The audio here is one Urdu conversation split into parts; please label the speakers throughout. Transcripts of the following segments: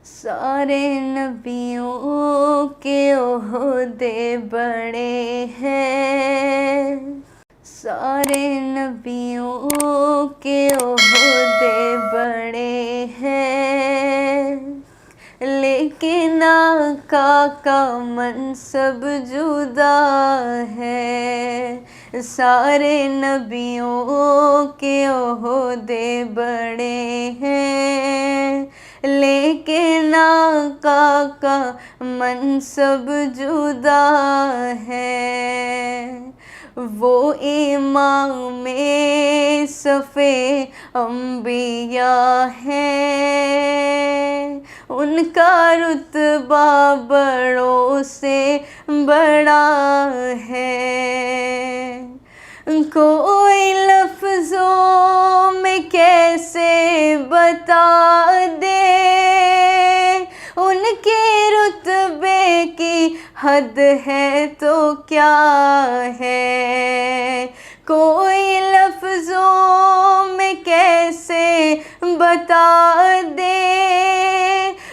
Speaker 1: سارے نبیوں کے عہدے بڑے ہیں، سارے نبیوں کے عہدے بڑے ہیں، لیکن آقا کا منصب جدا ہے۔ سارے نبیوں کے عہدے بڑے ہیں، لیکن آقا کا منصب جدا ہے۔ وہ امام صف انبیاء ہیں، ان کا رتبہ بڑوں سے بڑا ہے۔ کوئی لفظوں میں کیسے بتا دے ان کے رتبے کی حد ہے تو کیا ہے۔ کوئی لفظوں میں کیسے بتا دے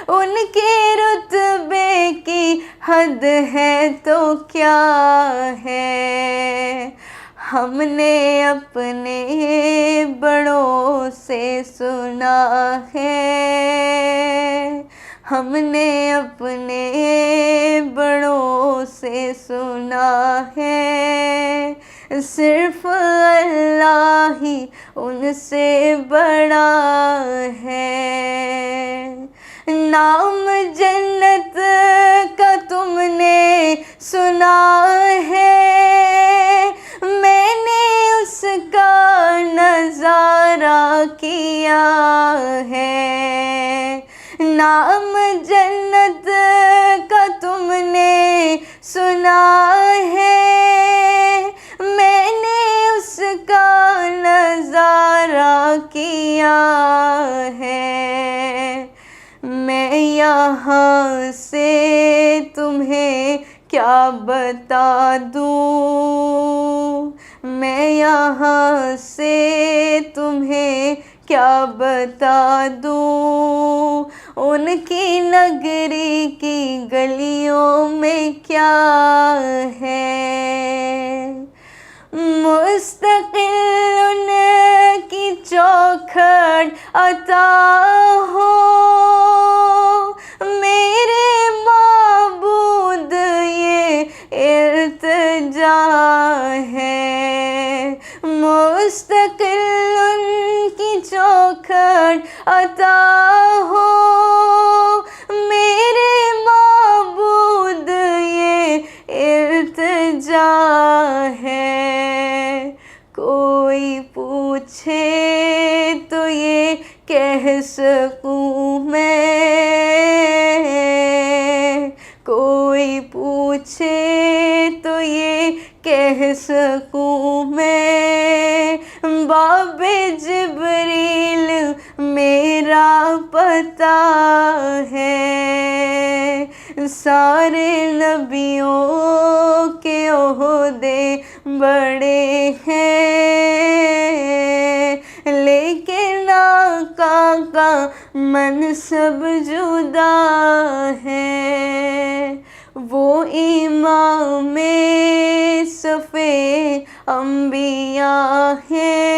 Speaker 1: ان کے رتبے کی حد ہے تو کیا ہے۔ ہم نے اپنے بڑوں سے سنا ہے، ہم نے اپنے بڑوں سے سنا ہے، صرف اللہ ہی ان سے بڑا ہے۔ نام جنت کا تم نے سنا ہے، میں نے اس کا نظارہ کیا ہے۔ نام جنت کا تم نے سنا ہے، میں نے اس کا نظارہ کیا ہے۔ میں یہاں سے تمہیں کیا بتا دوں، میں یہاں سے تمہیں کیا بتا دوں، ان کی نگری کی گلیوں میں کیا ہے۔ مستقل ان کی چوکھٹ عطا ہو، میرے معبود یہ التجا ہے۔ مستقل ان کی چوکھٹ عطا ہو، میرے معبود یہ التجا ہے۔ کوئی پوچھے تو یہ کہہ سکوں میں، کوئی پوچھے تو یہ کہہ سکوں میں، باب جبریل میرا پتہ ہے۔ سارے نبیوں کے عہدے بڑے ہیں، لیکن آقا کا منصب جدا ہے۔ وہ امام صف انبیاء ہیں،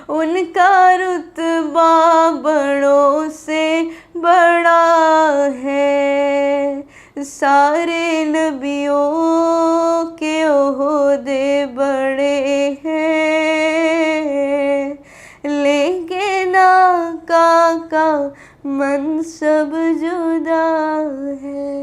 Speaker 1: ان کا رتبہ بڑوں سے بڑا ہے۔ سارے نبیوں کے عہدے بڑے ہیں، لیکن آقا کا منصب جدا ہے۔